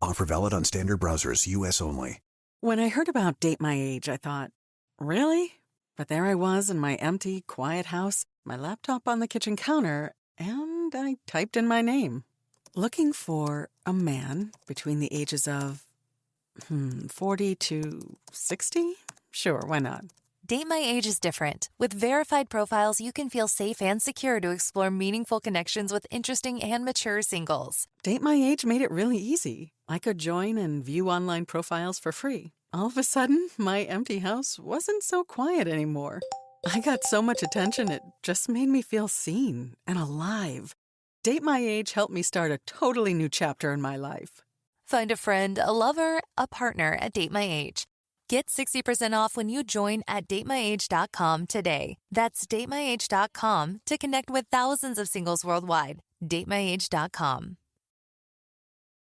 Offer valid on standard browsers, U.S. only. When I heard about Date My Age, I thought, really? But there I was in my empty, quiet house, my laptop on the kitchen counter, and I typed in my name. Looking for a man between the ages of 40 to 60? Sure, why not? Date My Age is different. With verified profiles, you can feel safe and secure to explore meaningful connections with interesting and mature singles. Date My Age made it really easy. I could join and view online profiles for free. All of a sudden, my empty house wasn't so quiet anymore. I got so much attention, it just made me feel seen and alive. Date My Age helped me start a totally new chapter in my life. Find a friend, a lover, a partner at Date My Age. Get 60% off when you join at datemyage.com today. That's datemyage.com to connect with thousands of singles worldwide. datemyage.com.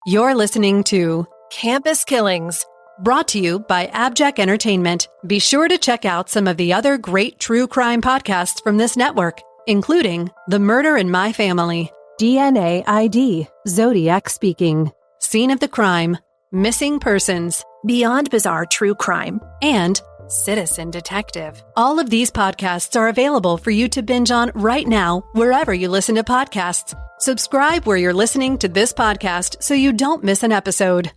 You're listening to Campus Killings, brought to you by AbJack Entertainment. Be sure to check out some of the other great true crime podcasts from this network, including The Murder in My Family, DNA ID, Zodiac Speaking, Scene of the Crime, Missing Persons, Beyond Bizarre True Crime, and Citizen Detective. All of these podcasts are available for you to binge on right now, wherever you listen to podcasts. Subscribe where you're listening to this podcast so you don't miss an episode.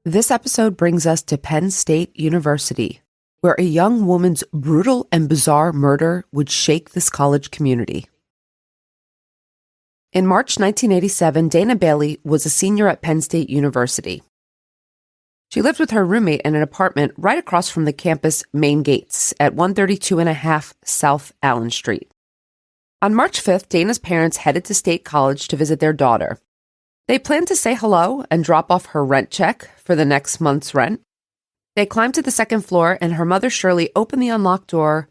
This episode brings us to Penn State University, where a young woman's brutal and bizarre murder would shake this college community. In March 1987, Dana Bailey was a senior at Penn State University. She lived with her roommate in an apartment right across from the campus main gates at 132.5 South Allen Street. On March 5th, Dana's parents headed to State College to visit their daughter. They planned to say hello and drop off her rent check for the next month's rent. They climbed to the second floor, and her mother, Shirley, opened the unlocked door,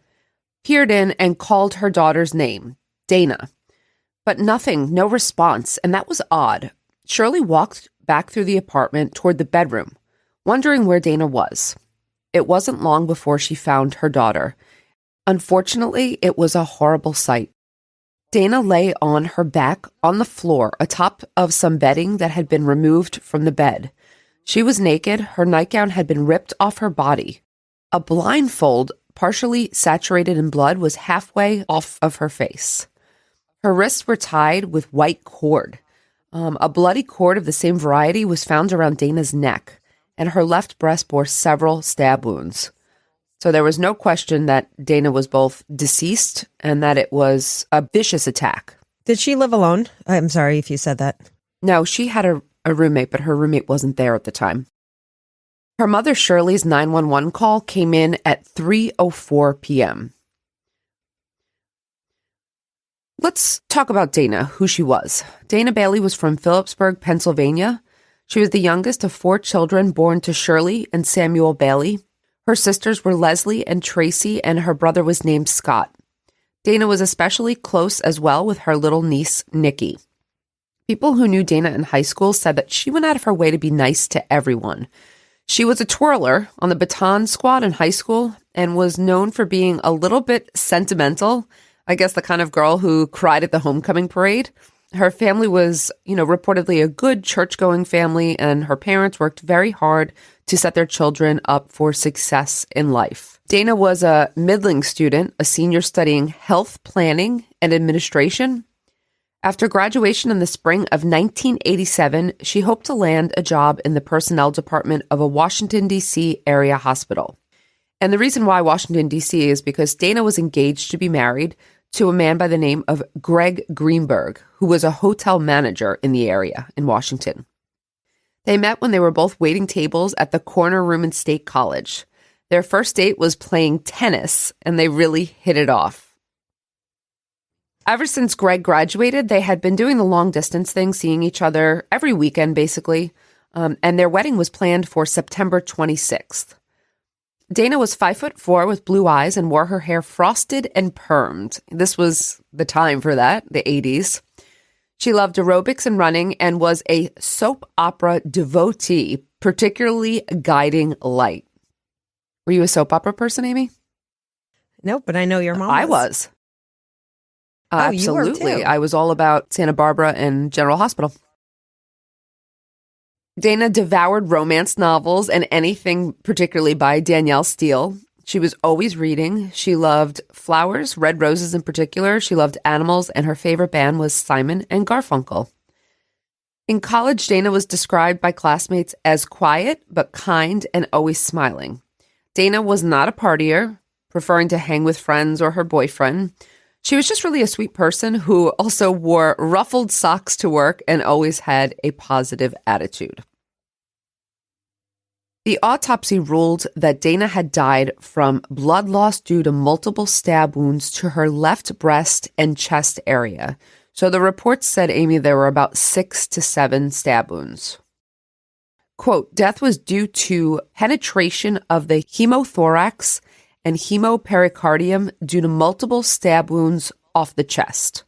peered in, and called her daughter's name, Dana. But nothing, no response, and that was odd. Shirley walked back through the apartment toward the bedroom, wondering where Dana was. It wasn't long before she found her daughter. Unfortunately, it was a horrible sight. Dana lay on her back on the floor atop of some bedding that had been removed from the bed. She was naked. Her nightgown had been ripped off her body. A blindfold, partially saturated in blood, was halfway off of her face. Her wrists were tied with white cord. A bloody cord of the same variety was found around Dana's neck, and her left breast bore several stab wounds. So there was no question that Dana was both deceased and that it was a vicious attack. Did she live alone? I'm sorry if you said that. No, she had a roommate, but her roommate wasn't there at the time. Her mother, Shirley's 911 call came in at 3:04 p.m. Let's talk about Dana, who she was. Dana Bailey was from Phillipsburg, Pennsylvania. She was the youngest of 4 children born to Shirley and Samuel Bailey. Her sisters were Leslie and Tracy, and her brother was named Scott. Dana was especially close as well with her little niece, Nikki. People who knew Dana in high school said that she went out of her way to be nice to everyone. She was a twirler on the baton squad in high school and was known for being a little bit sentimental. I guess the kind of girl who cried at the homecoming parade. Her family was, reportedly a good church-going family, and her parents worked very hard to set their children up for success in life. Dana was a middling student, a senior studying health planning and administration. After graduation in the spring of 1987, she hoped to land a job in the personnel department of a Washington, D.C. area hospital. And the reason why Washington, D.C. is because Dana was engaged to be married to a man by the name of Greg Greenberg, who was a hotel manager in the area in Washington. They met when they were both waiting tables at the corner room in State College. Their first date was playing tennis, and they really hit it off. Ever since Greg graduated, they had been doing the long distance thing, seeing each other every weekend, basically. and their wedding was planned for September 26th. Dana was 5'4" with blue eyes and wore her hair frosted and permed. This was the time for that, the 80s. She loved aerobics and running and was a soap opera devotee, particularly Guiding Light. Were you a soap opera person, Amy? Nope, but I know your mom I was. Oh, you were Absolutely. too. I was all about Santa Barbara and General Hospital. Dana devoured romance novels and anything particularly by Danielle Steele. She was always reading. She loved flowers, red roses in particular. She loved animals, and her favorite band was Simon and Garfunkel. In college, Dana was described by classmates as quiet but kind and always smiling. Dana was not a partier, preferring to hang with friends or her boyfriend. She was just really a sweet person who also wore ruffled socks to work and always had a positive attitude. The autopsy ruled that Dana had died from blood loss due to multiple stab wounds to her left breast and chest area. So the reports said, Amy, there were about 6 to 7 stab wounds. Quote, death was due to penetration of the hemothorax and hemopericardium due to multiple stab wounds off the chest.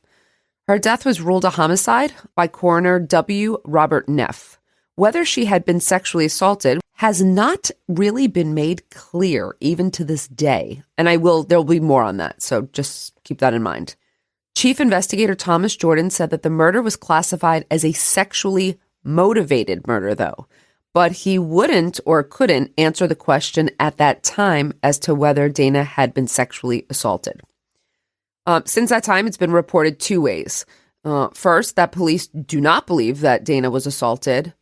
Her death was ruled a homicide by coroner W. Robert Neff. Whether she had been sexually assaulted has not really been made clear even to this day. And there'll be more on that, so just keep that in mind. Chief Investigator Thomas Jordan said that the murder was classified as a sexually motivated murder, though. But he wouldn't or couldn't answer the question at that time as to whether Dana had been sexually assaulted. Since that time, it's been reported 2 ways. First, that police do not believe that Dana was assaulted,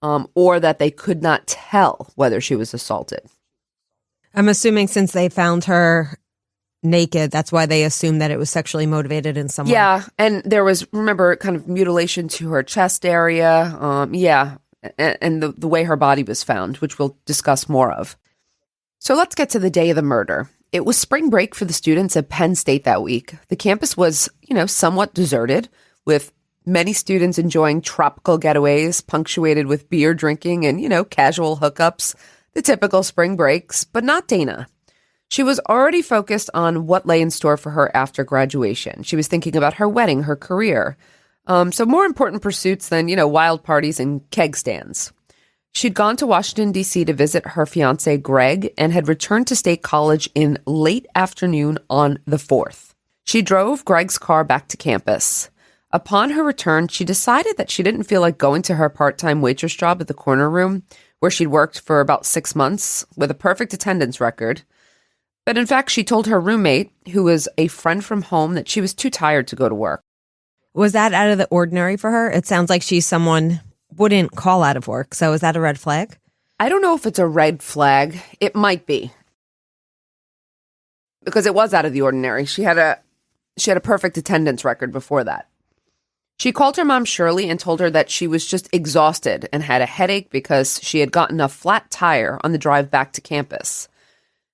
or that they could not tell whether she was assaulted. I'm assuming since they found her naked, that's why they assumed that it was sexually motivated in some way. Yeah, and there was, remember, kind of mutilation to her chest area. And the way her body was found, which we'll discuss more of. So let's get to the day of the murder. It was spring break for the students at Penn State that week. The campus was, somewhat deserted, with many students enjoying tropical getaways, punctuated with beer drinking and, casual hookups, the typical spring breaks, but not Dana. She was already focused on what lay in store for her after graduation. She was thinking about her wedding, her career. So more important pursuits than, wild parties and keg stands. She'd gone to Washington, D.C. to visit her fiancé, Greg, and had returned to State College in late afternoon on the 4th. She drove Greg's car back to campus. Upon her return, she decided that she didn't feel like going to her part-time waitress job at the corner room, where she'd worked for about 6 months with a perfect attendance record. But in fact, she told her roommate, who was a friend from home, that she was too tired to go to work. Was that out of the ordinary for her? It sounds like she's someone wouldn't call out of work. So is that a red flag? I don't know if it's a red flag. It might be. Because it was out of the ordinary. She had a perfect attendance record before that. She called her mom, Shirley, and told her that she was just exhausted and had a headache because she had gotten a flat tire on the drive back to campus.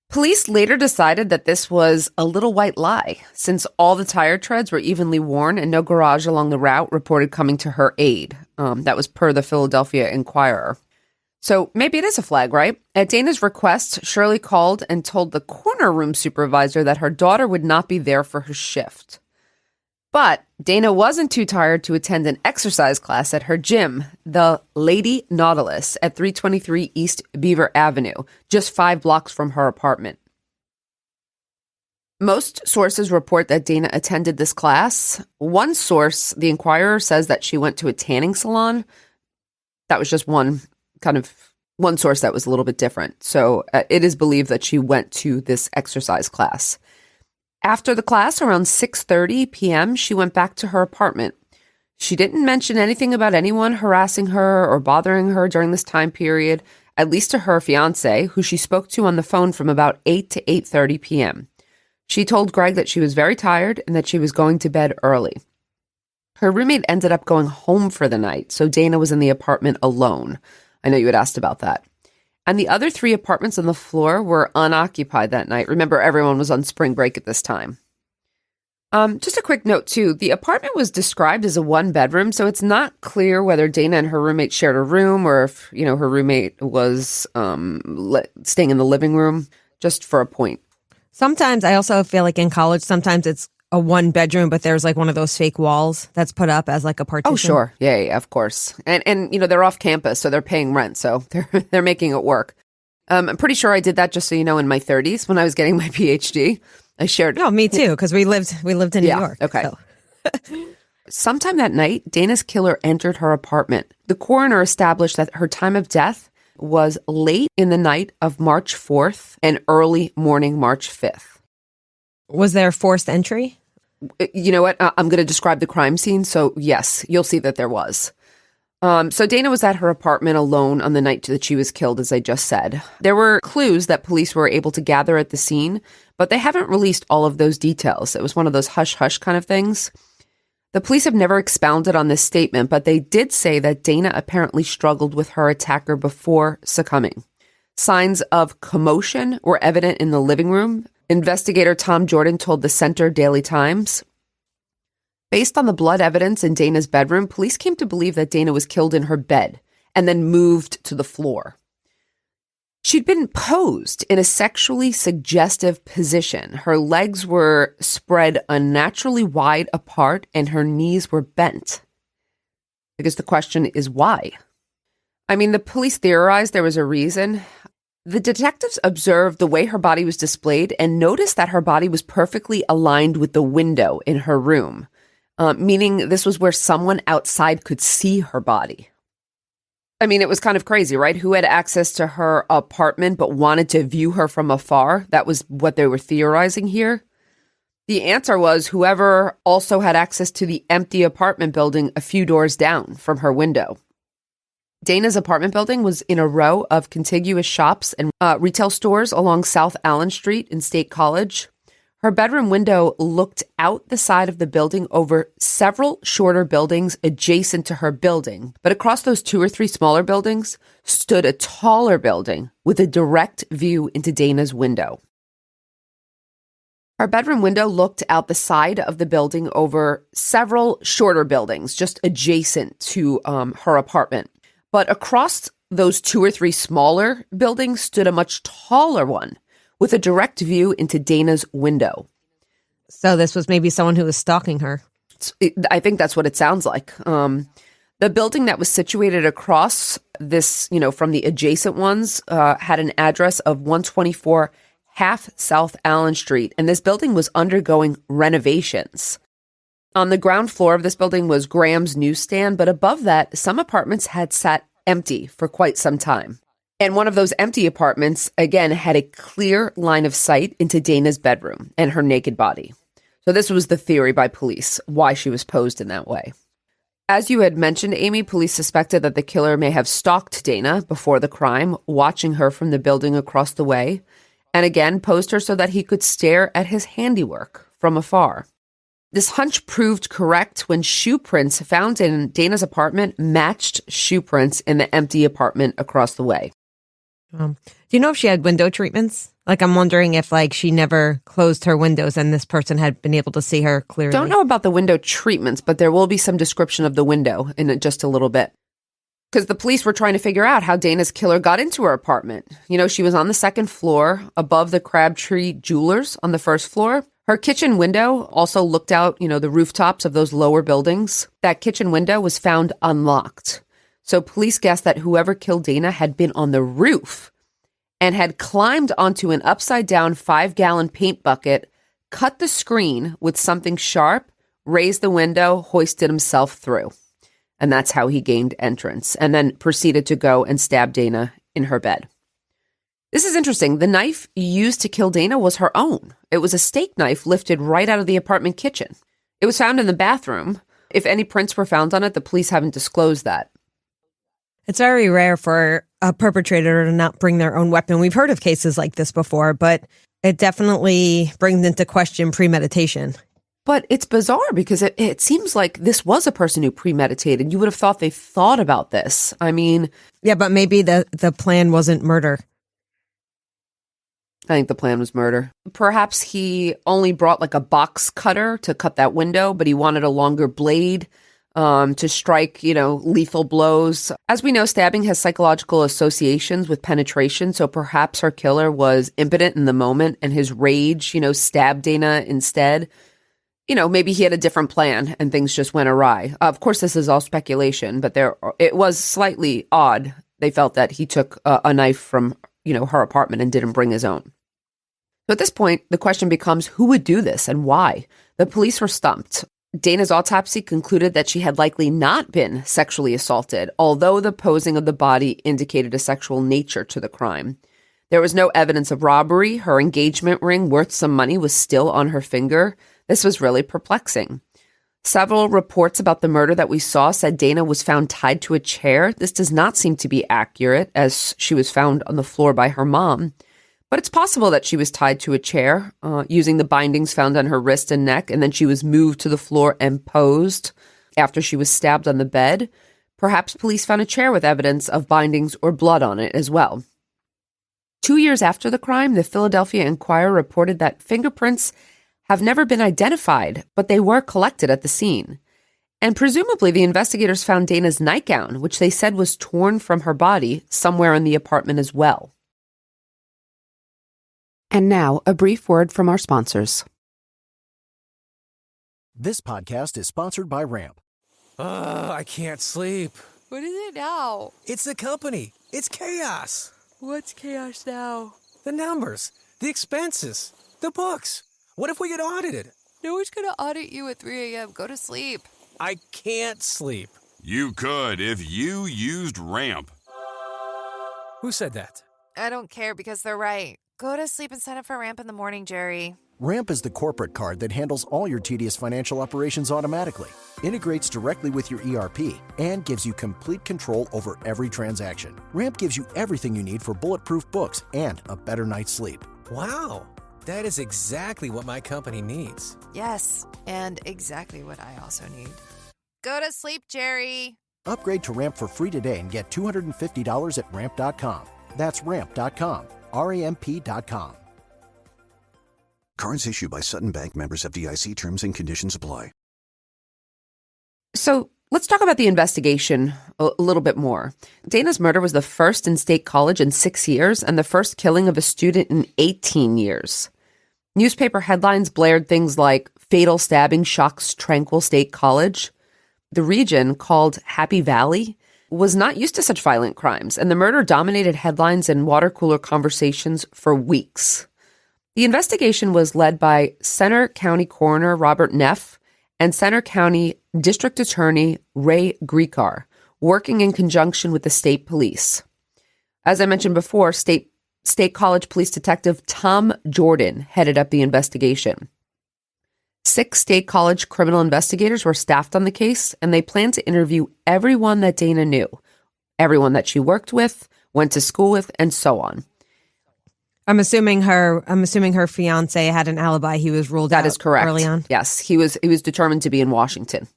Police later decided that this was a little white lie, since all the tire treads were evenly worn and no garage along the route reported coming to her aid. That was per the Philadelphia Inquirer. So maybe it is a flag, right? At Dana's request, Shirley called and told the corner room supervisor that her daughter would not be there for her shift. But Dana wasn't too tired to attend an exercise class at her gym, the Lady Nautilus, at 323 East Beaver Avenue, just 5 blocks from her apartment. Most sources report that Dana attended this class. One source, the Inquirer, says that she went to a tanning salon. That was just one source that was a little bit different. So it is believed that she went to this exercise class. After the class, around 6:30 p.m., she went back to her apartment. She didn't mention anything about anyone harassing her or bothering her during this time period, at least to her fiancé, who she spoke to on the phone from about 8 to 8:30 p.m. She told Greg that she was very tired and that she was going to bed early. Her roommate ended up going home for the night, so Dana was in the apartment alone. I know you had asked about that. And the other 3 apartments on the floor were unoccupied that night. Remember, everyone was on spring break at this time. Just a quick note, too. The apartment was described as a one-bedroom, so it's not clear whether Dana and her roommate shared a room or if, her roommate was staying in the living room, just for a point. Sometimes I also feel like in college, sometimes it's a one bedroom, but there's like one of those fake walls that's put up as like a partition. Oh, sure. Yeah, of course. And they're off campus, so they're paying rent, so they're making it work. I'm pretty sure I did that, just so you know, in my 30s when I was getting my PhD. I shared. No, me too, because we lived in New York. Okay. So. Sometime that night, Dana's killer entered her apartment. The coroner established that her time of death was late in the night of March 4th and early morning March 5th. Was there forced entry? You know what? I'm going to describe the crime scene. So yes, you'll see that there was. So Dana was at her apartment alone on the night that she was killed, as I just said. There were clues that police were able to gather at the scene, but they haven't released all of those details. It was one of those hush-hush kind of things. The police have never expounded on this statement, but they did say that Dana apparently struggled with her attacker before succumbing. Signs of commotion were evident in the living room. Investigator Tom Jordan told the Center Daily Times, based on the blood evidence in Dana's bedroom, police came to believe that Dana was killed in her bed and then moved to the floor. She'd been posed in a sexually suggestive position. Her legs were spread unnaturally wide apart and her knees were bent. I guess the question is why? I mean, the police theorized there was a reason. The detectives observed the way her body was displayed and noticed that her body was perfectly aligned with the window in her room. Meaning this was where someone outside could see her body. I mean, it was kind of crazy, right? Who had access to her apartment but wanted to view her from afar? That was what they were theorizing here. The answer was whoever also had access to the empty apartment building a few doors down from her window. Dana's apartment building was in a row of contiguous shops and retail stores along South Allen Street in State College. Her bedroom window looked out the side of the building over several shorter buildings adjacent to her building. But across those 2 or 3 smaller buildings stood a taller building with a direct view into Dana's window. Her bedroom window looked out the side of the building over several shorter buildings just adjacent to her apartment. But across those 2 or 3 smaller buildings stood a much taller one with a direct view into Dana's window. So this was maybe someone who was stalking her. I think that's what it sounds like. The building that was situated across this, from the adjacent ones, had an address of 124 half South Allen Street, and this building was undergoing renovations. On the ground floor of this building was Graham's newsstand, but above that, some apartments had sat empty for quite some time. And one of those empty apartments, again, had a clear line of sight into Dana's bedroom and her naked body. So this was the theory by police, why she was posed in that way. As you had mentioned, Amy, police suspected that the killer may have stalked Dana before the crime, watching her from the building across the way, and again posed her so that he could stare at his handiwork from afar. This hunch proved correct when shoe prints found in Dana's apartment matched shoe prints in the empty apartment across the way. Do you know if she had window treatments? Like, I'm wondering if she never closed her windows and this person had been able to see her clearly. Don't know about the window treatments, but there will be some description of the window in just a little bit. Because the police were trying to figure out how Dana's killer got into her apartment. She was on the second floor above the Crabtree Jewelers on the first floor. Her kitchen window also looked out, the rooftops of those lower buildings. That kitchen window was found unlocked. So police guessed that whoever killed Dana had been on the roof and had climbed onto an upside-down 5-gallon paint bucket, cut the screen with something sharp, raised the window, hoisted himself through. And that's how he gained entrance, and then proceeded to go and stab Dana in her bed. This is interesting. The knife used to kill Dana was her own. It was a steak knife lifted right out of the apartment kitchen. It was found in the bathroom. If any prints were found on it, the police haven't disclosed that. It's very rare for a perpetrator to not bring their own weapon. We've heard of cases like this before, but it definitely brings into question premeditation. But it's bizarre because it seems like this was a person who premeditated. You would have thought they thought about this. I mean... Yeah, but maybe the plan wasn't murder. I think the plan was murder. Perhaps he only brought like a box cutter to cut that window, but he wanted a longer blade to strike, lethal blows. As we know, stabbing has psychological associations with penetration, so perhaps her killer was impotent in the moment and his rage, stabbed Dana instead. Maybe he had a different plan and things just went awry. Of course, this is all speculation, but it was slightly odd. They felt that he took a knife from, her apartment and didn't bring his own. So at this point, the question becomes, who would do this and why? The police were stumped. Dana's autopsy concluded that she had likely not been sexually assaulted, although the posing of the body indicated a sexual nature to the crime. There was no evidence of robbery. Her engagement ring worth some money was still on her finger. This was really perplexing. Several reports about the murder that we saw said Dana was found tied to a chair. This does not seem to be accurate, as she was found on the floor by her mom. But it's possible that she was tied to a chair using the bindings found on her wrist and neck, and then she was moved to the floor and posed after she was stabbed on the bed. Perhaps police found a chair with evidence of bindings or blood on it as well. 2 years after the crime, the Philadelphia Inquirer reported that fingerprints have never been identified, but they were collected at the scene. And presumably the investigators found Dana's nightgown, which they said was torn from her body, somewhere in the apartment as well. And now, a brief word from our sponsors. This podcast is sponsored by Ramp. I can't sleep. What is it now? It's the company. It's chaos. What's chaos now? The numbers, the expenses, the books. What if we get audited? No one's gonna audit you at 3 a.m. Go to sleep. I can't sleep. You could if you used Ramp. Who said that? I don't care because they're right. Go to sleep and sign up for Ramp in the morning, Jerry. Ramp is the corporate card that handles all your tedious financial operations automatically, integrates directly with your ERP, and gives you complete control over every transaction. Ramp gives you everything you need for bulletproof books and a better night's sleep. Wow, that is exactly what my company needs. Yes, and exactly what I also need. Go to sleep, Jerry. Upgrade to Ramp for free today and get $250 at ramp.com. That's ramp.com. ramp.com. Cards issued by Sutton Bank, members of FDIC. Terms and conditions apply. So let's talk about the investigation a little bit more. Dana's murder was the first in State College in 6 years and the first killing of a student in 18 years. Newspaper headlines blared things like, "Fatal stabbing shocks Tranquil State College." The region, called Happy Valley, was not used to such violent crimes, and the murder dominated headlines and water cooler conversations for weeks. The investigation was led by Center County Coroner Robert Neff and Center County District Attorney Ray Griecar, working in conjunction with the state police. As I mentioned before, State College Police Detective Tom Jordan headed up the investigation. 6 State College criminal investigators were staffed on the case, and they planned to interview everyone that Dana knew, everyone that she worked with, went to school with, and so on. I'm assuming her fiance had an alibi. He was ruled out. That is correct. Early on. Yes, he was determined to be in Washington.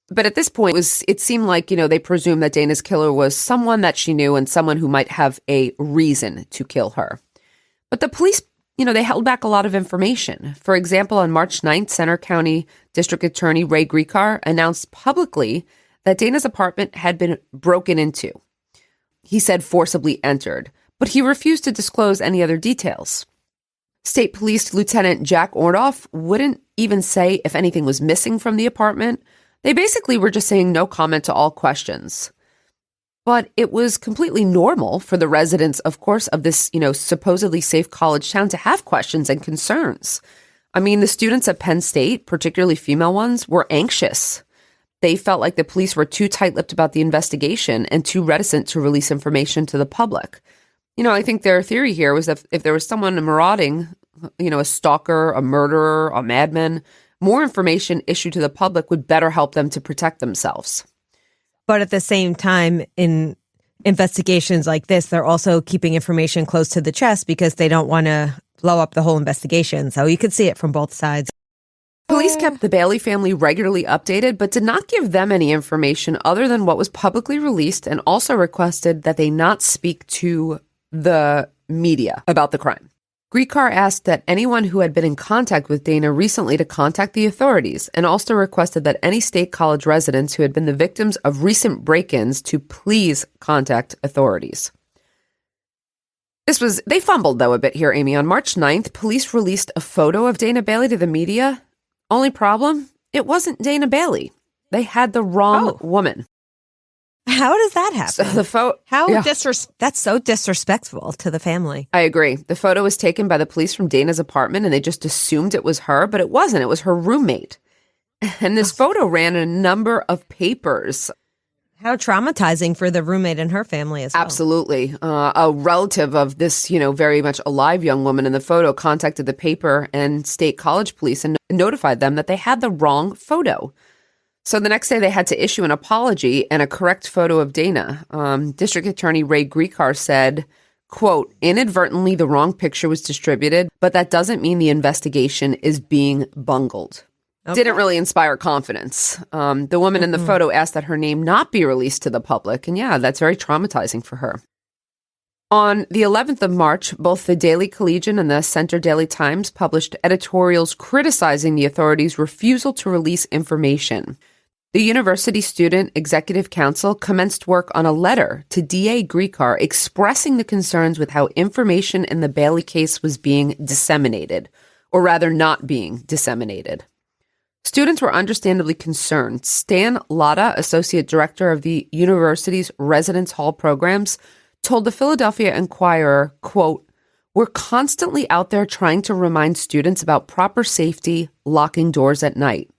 But at this point, it seemed like, they presumed that Dana's killer was someone that she knew and someone who might have a reason to kill her. But the police, they held back a lot of information. For example, on March 9th, Center County District Attorney Ray Griecar announced publicly that Dana's apartment had been broken into. He said forcibly entered, but he refused to disclose any other details. State Police Lieutenant Jack Ordoff wouldn't even say if anything was missing from the apartment. They basically were just saying no comment to all questions. But it was completely normal for the residents, of course, of this, supposedly safe college town to have questions and concerns. I mean, the students at Penn State, particularly female ones, were anxious. They felt like the police were too tight-lipped about the investigation and too reticent to release information to the public. I think their theory here was that if there was someone marauding, a stalker, a murderer, a madman, more information issued to the public would better help them to protect themselves. But at the same time, in investigations like this, they're also keeping information close to the chest because they don't want to blow up the whole investigation. So you could see it from both sides. Police kept the Bailey family regularly updated, but did not give them any information other than what was publicly released, and also requested that they not speak to the media about the crime. Griecar asked that anyone who had been in contact with Dana recently to contact the authorities, and also requested that any State College residents who had been the victims of recent break-ins to please contact authorities. They fumbled, though, a bit here, Amy. On March 9th, police released a photo of Dana Bailey to the media. Only problem? It wasn't Dana Bailey. They had the wrong woman. How does that happen? So the That's so disrespectful to the family. I agree. The photo was taken by the police from Dana's apartment, and they just assumed it was her, but it wasn't. It was her roommate. And this photo ran in a number of papers. How traumatizing for the roommate and her family as well. Absolutely. A relative of this, very much alive young woman in the photo contacted the paper and State College police and notified them that they had the wrong photo. So the next day they had to issue an apology and a correct photo of Dana. District Attorney Ray Griecar said, quote, "Inadvertently, the wrong picture was distributed, but that doesn't mean the investigation is being bungled." Okay. Didn't really inspire confidence. The woman in the photo asked that her name not be released to the public. And yeah, that's very traumatizing for her. On the 11th of March, both the Daily Collegian and the Center Daily Times published editorials criticizing the authorities' refusal to release information. The University Student Executive Council commenced work on a letter to DA Griecar expressing the concerns with how information in the Bailey case was being disseminated, or rather not being disseminated. Students were understandably concerned. Stan Latta, associate director of the university's residence hall programs, told the Philadelphia Inquirer, quote, "We're constantly out there trying to remind students about proper safety, locking doors at night."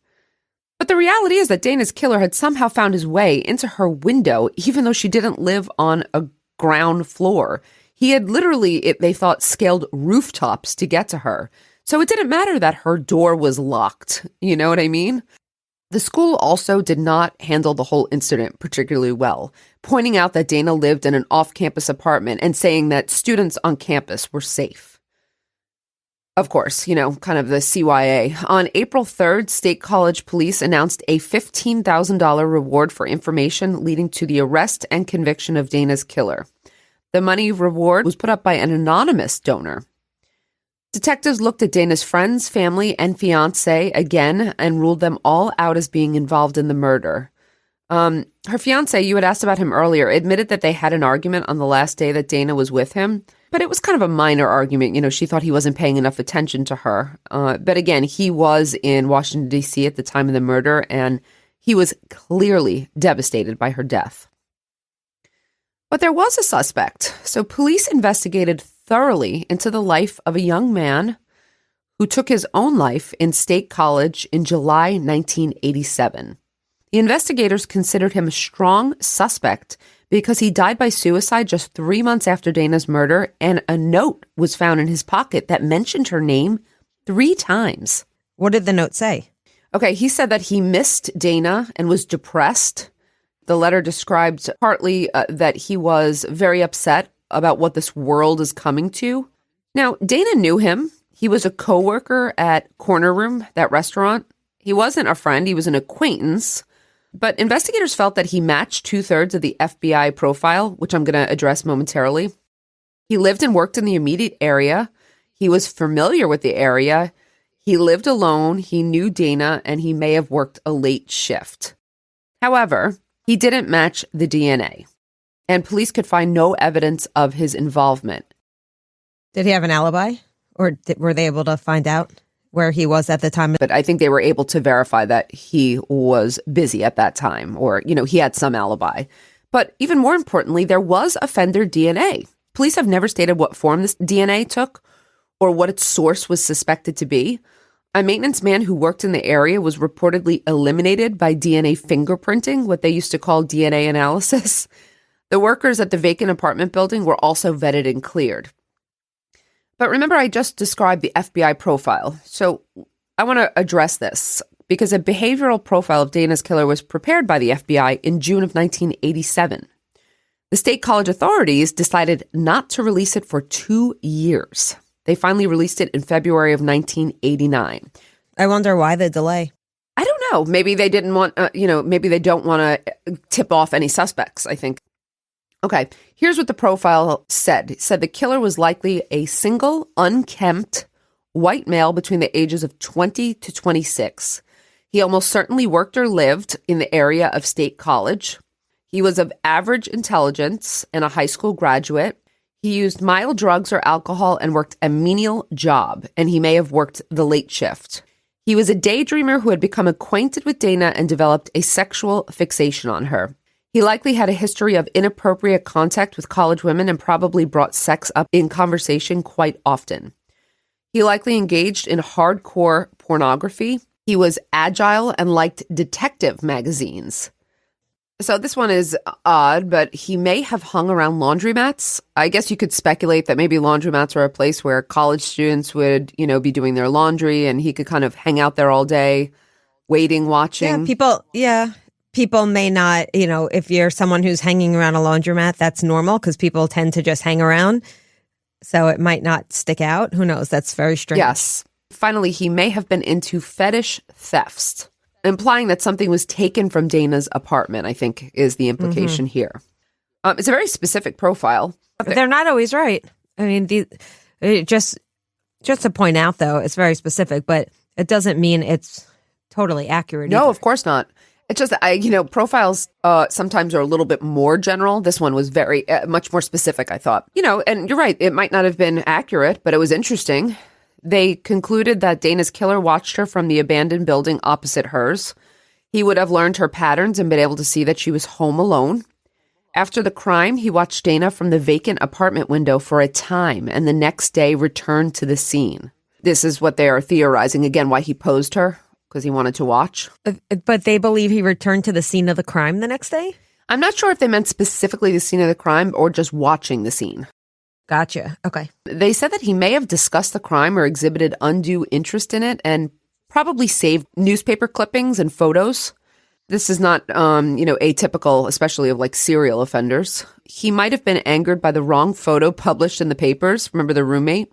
But the reality is that Dana's killer had somehow found his way into her window, even though she didn't live on a ground floor. He had literally, they thought, scaled rooftops to get to her. So it didn't matter that her door was locked. You know what I mean? The school also did not handle the whole incident particularly well, pointing out that Dana lived in an off-campus apartment and saying that students on campus were safe. Of course, kind of the CYA. On April 3rd, State College police announced a $15,000 reward for information leading to the arrest and conviction of Dana's killer. The money reward was put up by an anonymous donor. Detectives looked at Dana's friends, family, and fiancé again and ruled them all out as being involved in the murder. Her fiancé, you had asked about him earlier, admitted that they had an argument on the last day that Dana was with him, but it was kind of a minor argument. She thought he wasn't paying enough attention to her. But again, he was in Washington, D.C. at the time of the murder, and he was clearly devastated by her death. But there was a suspect. So police investigated thoroughly into the life of a young man who took his own life in State College in July 1987. The investigators considered him a strong suspect because he died by suicide just 3 months after Dana's murder, and a note was found in his pocket that mentioned her name 3 times. What did the note say? Okay, he said that he missed Dana and was depressed. The letter described partly that he was very upset about what this world is coming to. Now, Dana knew him. He was a coworker at Corner Room, that restaurant. He wasn't a friend, he was an acquaintance. But investigators felt that he matched 2/3 of the FBI profile, which I'm going to address momentarily. He lived and worked in the immediate area. He was familiar with the area. He lived alone. He knew Dana, and he may have worked a late shift. However, he didn't match the DNA, and police could find no evidence of his involvement. Did he have an alibi, or were they able to find out where he was at the time? But I think they were able to verify that he was busy at that time, or, he had some alibi. But even more importantly, there was offender DNA. Police have never stated what form this DNA took or what its source was suspected to be. A maintenance man who worked in the area was reportedly eliminated by DNA fingerprinting, what they used to call DNA analysis. The workers at the vacant apartment building were also vetted and cleared. But remember, I just described the FBI profile. So I want to address this because a behavioral profile of Dana's killer was prepared by the FBI in June of 1987. The State College authorities decided not to release it for 2 years. They finally released it in February of 1989. I wonder why the delay. I don't know. Maybe they didn't want, maybe they don't want to tip off any suspects, I think. Okay, here's what the profile said. It said the killer was likely a single, unkempt, white male between the ages of 20 to 26. He almost certainly worked or lived in the area of State College. He was of average intelligence and a high school graduate. He used mild drugs or alcohol and worked a menial job, and he may have worked the late shift. He was a daydreamer who had become acquainted with Dana and developed a sexual fixation on her. He likely had a history of inappropriate contact with college women and probably brought sex up in conversation quite often. He likely engaged in hardcore pornography. He was agile and liked detective magazines. So this one is odd, but he may have hung around laundromats. I guess you could speculate that maybe laundromats are a place where college students would, be doing their laundry, and he could kind of hang out there all day, waiting, watching. People may not, if you're someone who's hanging around a laundromat, that's normal because people tend to just hang around. So it might not stick out. Who knows? That's very strange. Yes. Finally, he may have been into fetish thefts, implying that something was taken from Dana's apartment, I think is the implication here. It's a very specific profile. They're not always right. I mean, just to point out, though, it's very specific, but it doesn't mean it's totally accurate. No, either. of course not. It's just, profiles sometimes are a little bit more general. This one was very, much more specific, I thought. And you're right, it might not have been accurate, but it was interesting. They concluded that Dana's killer watched her from the abandoned building opposite hers. He would have learned her patterns and been able to see that she was home alone. After the crime, he watched Dana from the vacant apartment window for a time and the next day returned to the scene. This is what they are theorizing, again, why he posed her, because he wanted to watch. But they believe he returned to the scene of the crime the next day? I'm not sure if they meant specifically the scene of the crime or just watching the scene. Gotcha. Okay. They said that he may have discussed the crime or exhibited undue interest in it and probably saved newspaper clippings and photos. This is not, atypical, especially of like serial offenders. He might have been angered by the wrong photo published in the papers. Remember the roommate?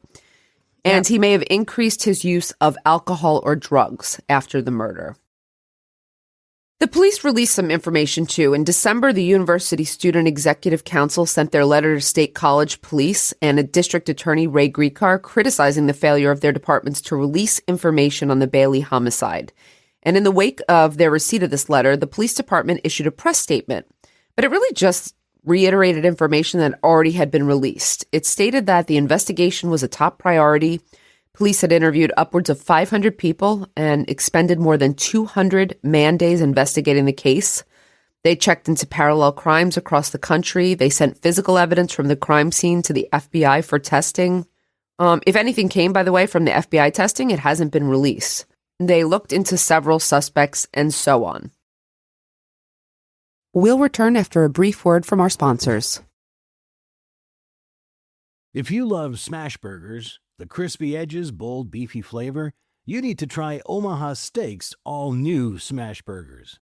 And he may have increased his use of alcohol or drugs after the murder. The police released some information too. In December, the University Student Executive Council sent their letter to State College Police and a District Attorney, Ray Griecar, criticizing the failure of their departments to release information on the Bailey homicide. And in the wake of their receipt of this letter, the police department issued a press statement. But it really just reiterated information that already had been released. It stated that the investigation was a top priority. Police had interviewed upwards of 500 people and expended more than 200 man-days investigating the case. They checked into parallel crimes across the country. They sent physical evidence from the crime scene to the FBI for testing. If anything came, by the way, from the FBI testing, it hasn't been released. They looked into several suspects and so on. We'll return after a brief word from our sponsors. If you love smash burgers, the crispy edges, bold, beefy flavor, you need to try Omaha Steaks' all-new smash burgers.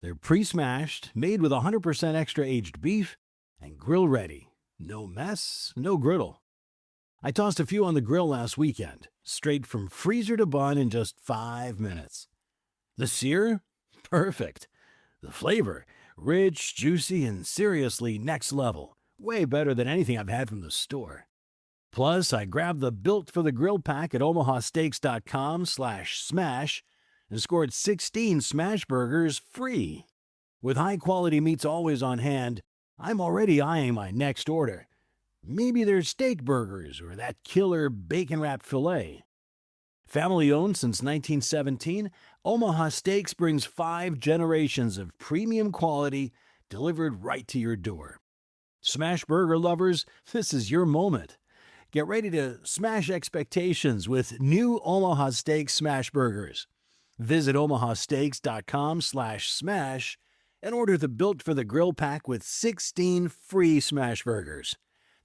They're pre-smashed, made with 100% extra-aged beef, and grill-ready. No mess, no griddle. I tossed a few on the grill last weekend, straight from freezer to bun in just 5 minutes. The sear? Perfect. The flavor? Rich, juicy, and seriously next level. Way better than anything I've had from the store. Plus, I grabbed the Built for the Grill pack at omahasteaks.com/smash and scored 16 smash burgers free. With high-quality meats always on hand, I'm already eyeing my next order. Maybe there's steak burgers or that killer bacon-wrapped filet. Family-owned since 1917, Omaha Steaks brings 5 generations of premium quality delivered right to your door. Smash burger lovers, this is your moment. Get ready to smash expectations with new Omaha Steaks smash burgers. Visit omahasteaks.com/smash and order the Built for the Grill pack with 16 free smash burgers.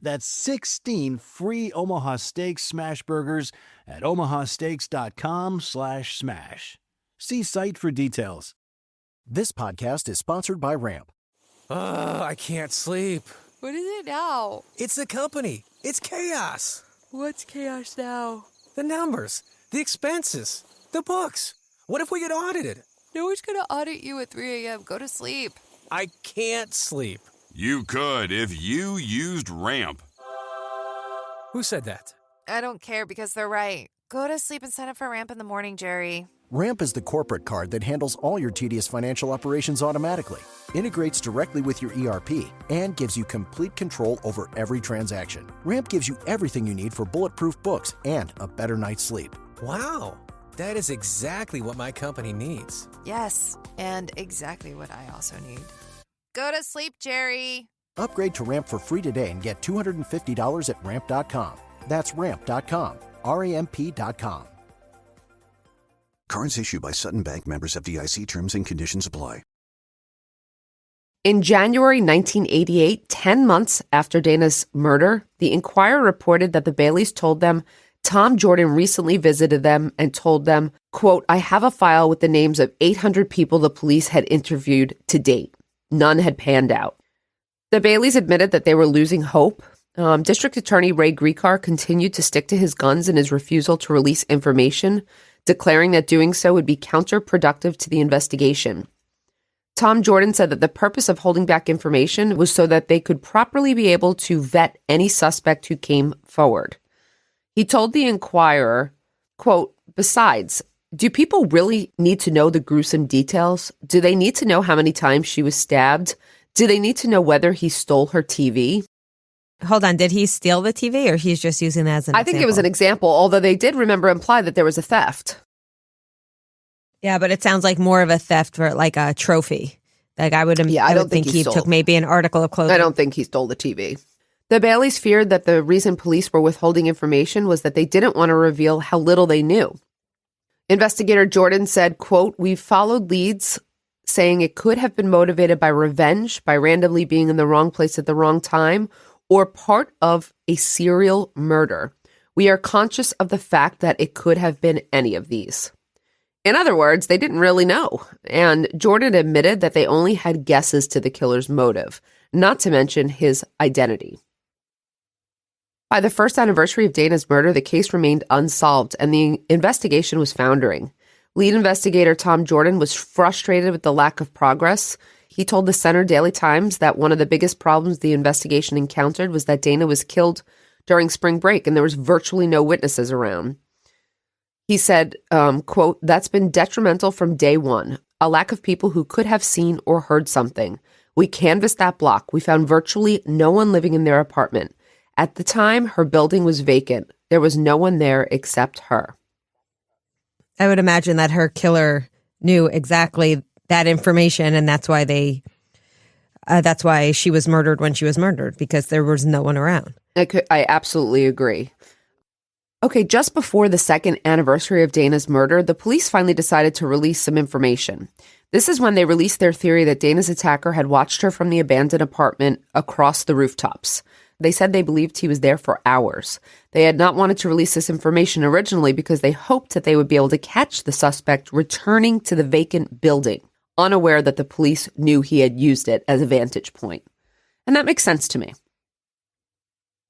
That's 16 free Omaha Steaks smash burgers at omahasteaks.com/smash. See site for details. This podcast is sponsored by Ramp. I can't sleep. What is it now? It's the company. It's chaos. What's chaos now? The numbers, the expenses, the books. What if we get audited? No one's gonna audit you at 3 a.m. Go to sleep. I can't sleep. You could if you used Ramp. Who said that? I don't care because they're right. Go to sleep and sign up for Ramp in the morning, Jerry. Ramp is the corporate card that handles all your tedious financial operations automatically, integrates directly with your ERP, and gives you complete control over every transaction. Ramp gives you everything you need for bulletproof books and a better night's sleep. Wow, that is exactly what my company needs. Yes, and exactly what I also need. Go to sleep, Jerry. Upgrade to Ramp for free today and get $250 at ramp.com. That's ramp.com. ramp.com. Cards issued by Sutton Bank, members FDIC. Terms and conditions apply. In January 1988, 10 months after Dana's murder, the Inquirer reported that the Baileys told them Tom Jordan recently visited them and told them, quote, I have a file with the names of 800 people the police had interviewed to date. None had panned out. The Baileys admitted that they were losing hope. District Attorney Ray Griecar continued to stick to his guns in his refusal to release information, declaring that doing so would be counterproductive to the investigation. Tom Jordan said that the purpose of holding back information was so that they could properly be able to vet any suspect who came forward. He told the Inquirer, quote, besides, do people really need to know the gruesome details? Do they need to know how many times she was stabbed? Do they need to know whether he stole her TV? Hold on, did he steal the TV or he's just using that as an example? I think it was an example, although they did imply that there was a theft. Yeah, but it sounds like more of a theft for like a trophy. Like I would think he took maybe an article of clothing. I don't think he stole the TV. The Baileys feared that the reason police were withholding information was that they didn't want to reveal how little they knew. Investigator Jordan said, quote, we've followed leads saying it could have been motivated by revenge, by randomly being in the wrong place at the wrong time, or part of a serial murder. We are conscious of the fact that it could have been any of these. In other words, they didn't really know. And Jordan admitted that they only had guesses to the killer's motive, not to mention his identity. By the first anniversary of Dana's murder, the case remained unsolved and the investigation was foundering. Lead investigator Tom Jordan was frustrated with the lack of progress. He told the Center Daily Times that one of the biggest problems the investigation encountered was that Dana was killed during spring break and there was virtually no witnesses around. He said, quote, that's been detrimental from day one, a lack of people who could have seen or heard something. We canvassed that block. We found virtually no one living in their apartment. At the time, her building was vacant. There was no one there except her. I would imagine that her killer knew exactly that information, and that's why that's why she was murdered when she was murdered, because there was no one around. I absolutely agree. Okay, just before the second anniversary of Dana's murder, the police finally decided to release some information. This is when they released their theory that Dana's attacker had watched her from the abandoned apartment across the rooftops. They said they believed he was there for hours. They had not wanted to release this information originally because they hoped that they would be able to catch the suspect returning to the vacant building, unaware that the police knew he had used it as a vantage point. And that makes sense to me.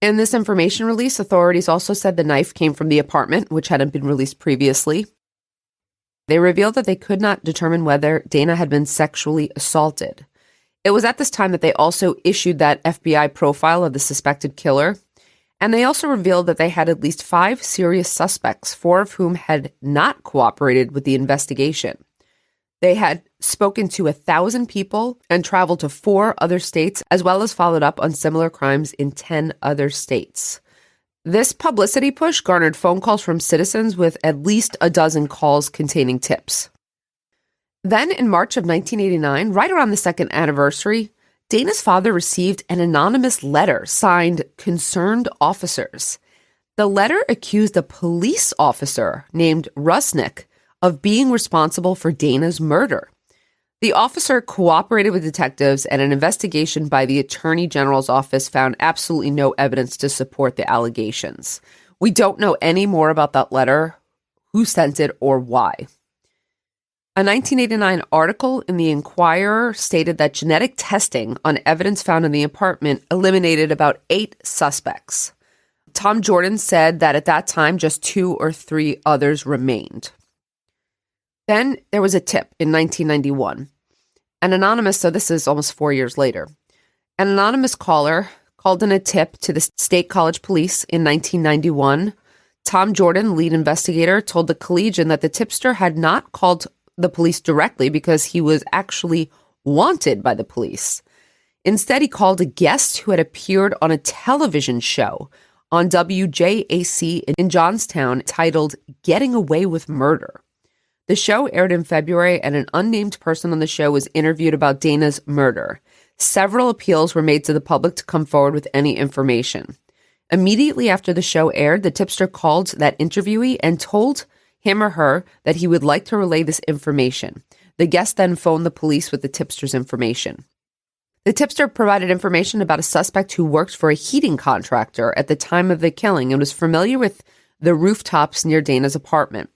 In this information release, authorities also said the knife came from the apartment, which hadn't been released previously. They revealed that they could not determine whether Dana had been sexually assaulted. It was at this time that they also issued that FBI profile of the suspected killer, and they also revealed that they had at least 5 serious suspects, 4 of whom had not cooperated with the investigation. They had spoken to 1,000 people and traveled to 4 other states, as well as followed up on similar crimes in 10 other states. This publicity push garnered phone calls from citizens with at least a dozen calls containing tips. Then in March of 1989, right around the second anniversary, Dana's father received an anonymous letter signed Concerned Officers. The letter accused a police officer named Rusnick of being responsible for Dana's murder. The officer cooperated with detectives, and an investigation by the Attorney General's office found absolutely no evidence to support the allegations. We don't know any more about that letter, who sent it, or why. A 1989 article in the Inquirer stated that genetic testing on evidence found in the apartment eliminated about 8 suspects. Tom Jordan said that at that time, just 2 or 3 others remained. Then there was a tip in 1991. An anonymous, so this is almost 4 years later. An anonymous caller called in a tip to the State College Police in 1991. Tom Jordan, lead investigator, told the Collegian that the tipster had not called the police directly because he was actually wanted by the police. Instead, he called a guest who had appeared on a television show on WJAC in Johnstown titled Getting Away with Murder. The show aired in February, and an unnamed person on the show was interviewed about Dana's murder. Several appeals were made to the public to come forward with any information. Immediately after the show aired, the tipster called that interviewee and told him or her that he would like to relay this information. The guest then phoned the police with the tipster's information. The tipster provided information about a suspect who worked for a heating contractor at the time of the killing and was familiar with the rooftops near Dana's apartment.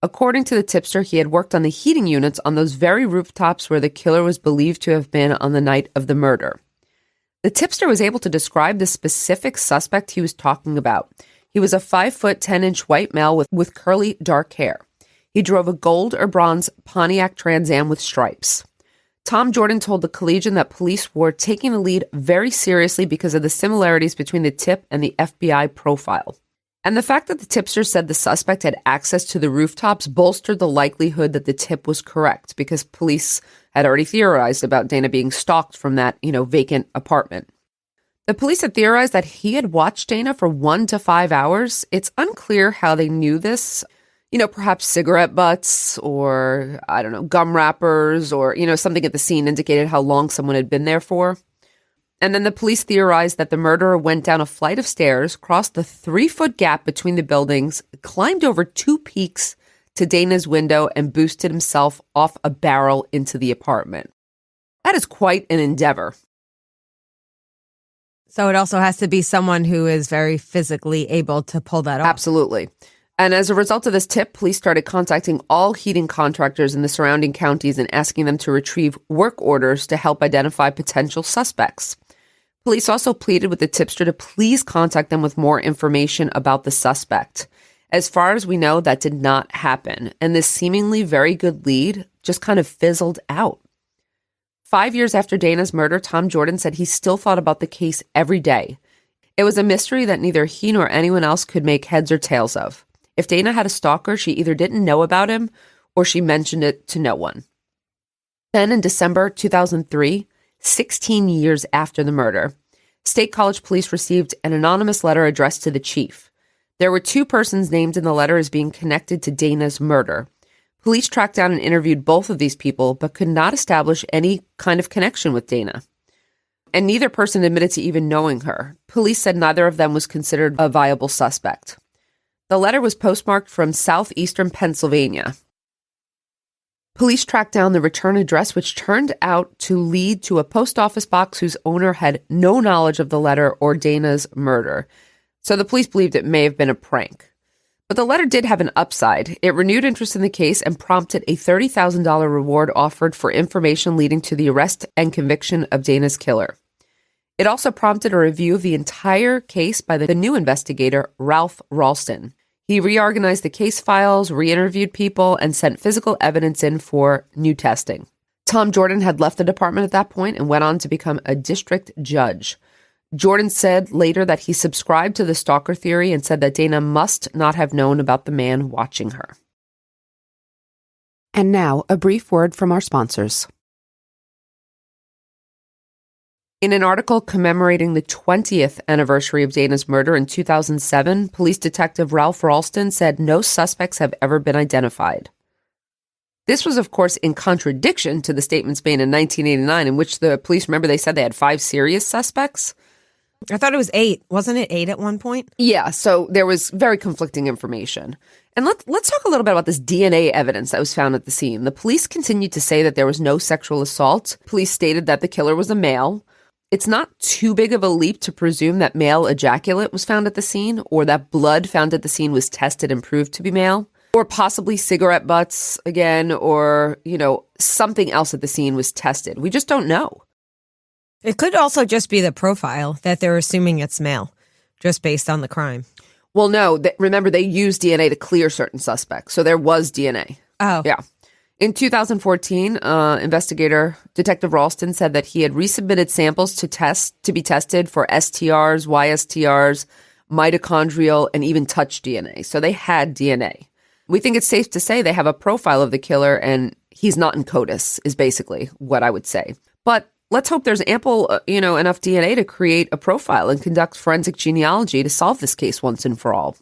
According to the tipster, he had worked on the heating units on those very rooftops where the killer was believed to have been on the night of the murder. The tipster was able to describe the specific suspect he was talking about. He was a 5', 10-inch white male with curly dark hair. He drove a gold or bronze Pontiac Trans Am with stripes. Tom Jordan told the Collegian that police were taking the lead very seriously because of the similarities between the tip and the FBI profile. And the fact that the tipster said the suspect had access to the rooftops bolstered the likelihood that the tip was correct because police had already theorized about Dana being stalked from that, vacant apartment. The police had theorized that he had watched Dana for 1 to 5 hours. It's unclear how they knew this. Perhaps cigarette butts or, gum wrappers or, something at the scene indicated how long someone had been there for. And then the police theorized that the murderer went down a flight of stairs, crossed the 3-foot gap between the buildings, climbed over 2 peaks to Dana's window, and boosted himself off a barrel into the apartment. That is quite an endeavor. So it also has to be someone who is very physically able to pull that off. Absolutely. And as a result of this tip, police started contacting all heating contractors in the surrounding counties and asking them to retrieve work orders to help identify potential suspects. Police also pleaded with the tipster to please contact them with more information about the suspect. As far as we know, that did not happen, and this seemingly very good lead just kind of fizzled out. 5 years after Dana's murder, Tom Jordan said he still thought about the case every day. It was a mystery that neither he nor anyone else could make heads or tails of. If Dana had a stalker, she either didn't know about him or she mentioned it to no one. Then in December 2003, 16 years after the murder, State College Police received an anonymous letter addressed to the chief. There were 2 persons named in the letter as being connected to Dana's murder. Police tracked down and interviewed both of these people, but could not establish any kind of connection with Dana. And neither person admitted to even knowing her. Police said neither of them was considered a viable suspect. The letter was postmarked from southeastern Pennsylvania. Police tracked down the return address, which turned out to lead to a post office box whose owner had no knowledge of the letter or Dana's murder. So the police believed it may have been a prank. But the letter did have an upside. It renewed interest in the case and prompted a $30,000 reward offered for information leading to the arrest and conviction of Dana's killer. It also prompted a review of the entire case by the new investigator, Ralph Ralston. He reorganized the case files, re-interviewed people, and sent physical evidence in for new testing. Tom Jordan had left the department at that point and went on to become a district judge. Jordan said later that he subscribed to the stalker theory and said that Dana must not have known about the man watching her. And now, a brief word from our sponsors. In an article commemorating the 20th anniversary of Dana's murder in 2007, police detective Ralph Ralston said no suspects have ever been identified. This was, of course, in contradiction to the statements made in 1989, in which the police, remember, they said they had 5 serious suspects? I thought it was 8. Wasn't it 8 at one point? Yeah, so there was very conflicting information. And let's talk a little bit about this DNA evidence that was found at the scene. The police continued to say that there was no sexual assault. Police stated that the killer was a male. It's not too big of a leap to presume that male ejaculate was found at the scene, or that blood found at the scene was tested and proved to be male, or possibly cigarette butts again, or, something else at the scene was tested. We just don't know. It could also just be the profile that they're assuming it's male, just based on the crime. Well, no, remember they used DNA to clear certain suspects, so there was DNA. Oh. Yeah. In 2014, investigator Detective Ralston said that he had resubmitted samples to be tested for STRs, YSTRs, mitochondrial, and even touch DNA. So they had DNA. We think it's safe to say they have a profile of the killer, and he's not in CODIS, is basically what I would say. But let's hope there's ample, enough DNA to create a profile and conduct forensic genealogy to solve this case once and for all.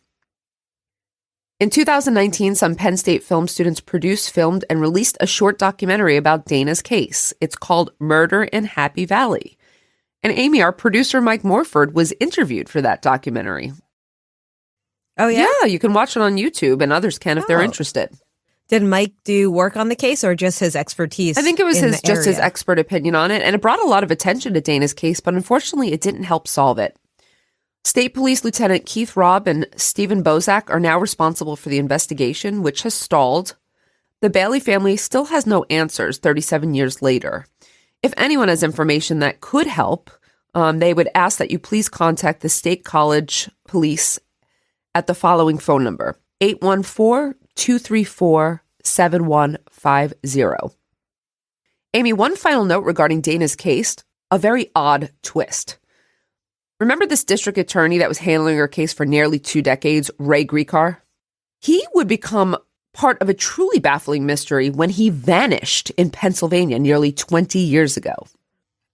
In 2019, some Penn State film students produced, filmed, and released a short documentary about Dana's case. It's called Murder in Happy Valley. And Amy, our producer, Mike Morford, was interviewed for that documentary. Oh, yeah? Yeah, you can watch it on YouTube, and others can if they're interested. Did Mike do work on the case or just his expertise? I think it was his expert opinion on it, and it brought a lot of attention to Dana's case, but unfortunately, it didn't help solve it. State Police Lieutenant Keith Robb and Stephen Bozak are now responsible for the investigation, which has stalled. The Bailey family still has no answers 37 years later. If anyone has information that could help, they would ask that you please contact the State College Police at the following phone number, 814-234-7150. Amy, one final note regarding Dana's case, a very odd twist. Remember this district attorney that was handling her case for nearly 2 decades, Ray Griecar? He would become part of a truly baffling mystery when he vanished in Pennsylvania nearly 20 years ago.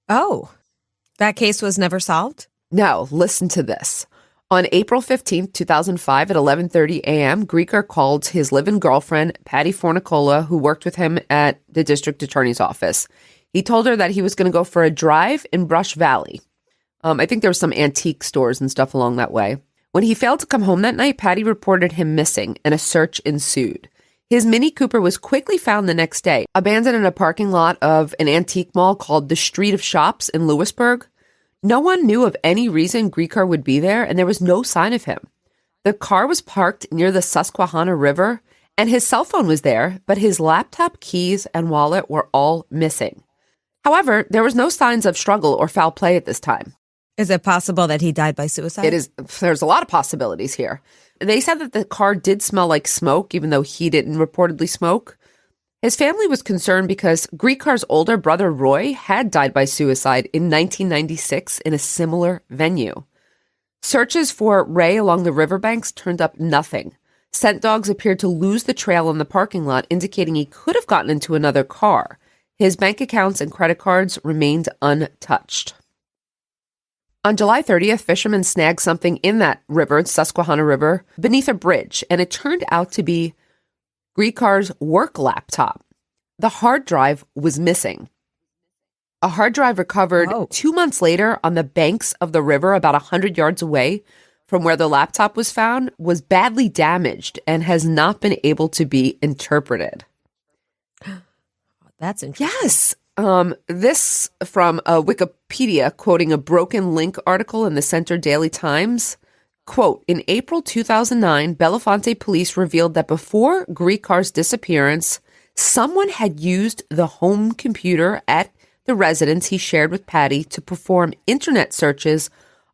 Oh, that case was never solved? No, listen to this. On April 15th, 2005 at 11:30 a.m., Griecar called his live-in girlfriend, Patty Fornicola, who worked with him at the district attorney's office. He told her that he was going to go for a drive in Brush Valley. I think there were some antique stores and stuff along that way. When he failed to come home that night, Patty reported him missing, and a search ensued. His Mini Cooper was quickly found the next day, abandoned in a parking lot of an antique mall called the Street of Shops in Lewisburg. No one knew of any reason Griecar would be there, and there was no sign of him. The car was parked near the Susquehanna River, and his cell phone was there, but his laptop, keys, and wallet were all missing. However, there was no signs of struggle or foul play at this time. Is it possible that he died by suicide? It is. There's a lot of possibilities here. They said that the car did smell like smoke, even though he didn't reportedly smoke. His family was concerned because Griecar's older brother, Roy, had died by suicide in 1996 in a similar venue. Searches for Ray along the riverbanks turned up nothing. Scent dogs appeared to lose the trail in the parking lot, indicating he could have gotten into another car. His bank accounts and credit cards remained untouched. On July 30th, fishermen snagged something in that river, Susquehanna River, beneath a bridge, and it turned out to be Griecar's work laptop. The hard drive was missing. A hard drive recovered 2 months later on the banks of the river, about 100 yards away from where the laptop was found, was badly damaged and has not been able to be interpreted. That's interesting. Yes. This from Wikipedia, quoting a broken link article in the Center Daily Times. Quote, in April 2009, Belafonte police revealed that before Griecar's disappearance, someone had used the home computer at the residence he shared with Patty to perform internet searches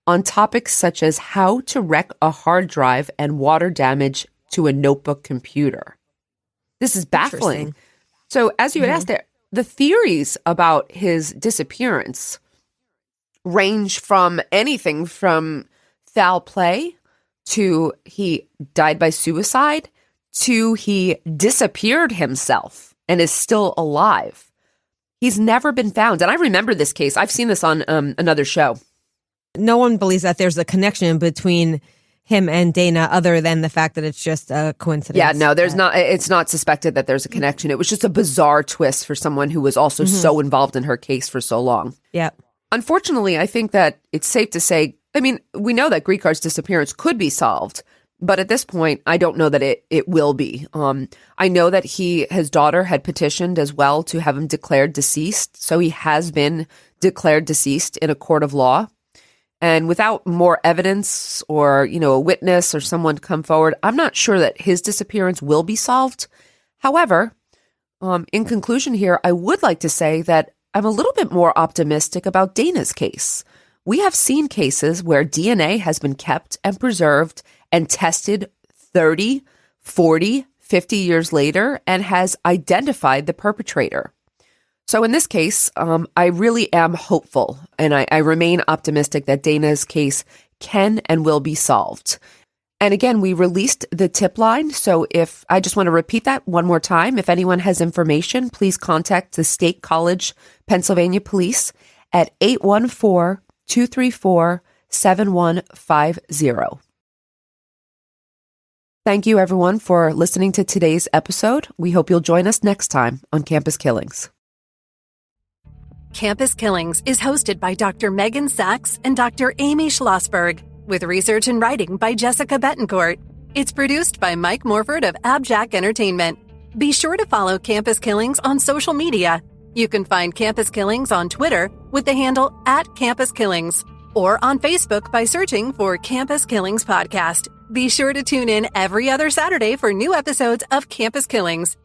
on topics such as how to wreck a hard drive and water damage to a notebook computer. This is baffling. So as you had asked there, the theories about his disappearance range from anything from foul play to he died by suicide to he disappeared himself and is still alive. He's never been found. And I remember this case. I've seen this on another show. No one believes that there's a connection between him and Dana other than the fact that it's just a coincidence. Yeah, no, there's not. It's not suspected that there's a connection. It was just a bizarre twist for someone who was also so involved in her case for so long. Yeah. Unfortunately, I think that it's safe to say, I mean, we know that Griecar's disappearance could be solved, but at this point, I don't know that it will be. I know that his daughter had petitioned as well to have him declared deceased. So he has been declared deceased in a court of law. And without more evidence or, a witness or someone to come forward, I'm not sure that his disappearance will be solved. However, in conclusion here, I would like to say that I'm a little bit more optimistic about Dana's case. We have seen cases where DNA has been kept and preserved and tested 30, 40, 50 years later and has identified the perpetrator. So in this case, I really am hopeful, and I remain optimistic that Dana's case can and will be solved. And again, we released the tip line. So I just want to repeat that one more time. If anyone has information, please contact the State College, Pennsylvania Police at 814-234-7150. Thank you, everyone, for listening to today's episode. We hope you'll join us next time on Campus Killings. Campus Killings is hosted by Dr. Megan Sachs and Dr. Amy Schlossberg, with research and writing by Jessica Betancourt. It's produced by Mike Morford of AbJack Entertainment. Be sure to follow Campus Killings on social media. You can find Campus Killings on Twitter with the handle @CampusKillings, or on Facebook by searching for Campus Killings Podcast. Be sure to tune in every other Saturday for new episodes of Campus Killings.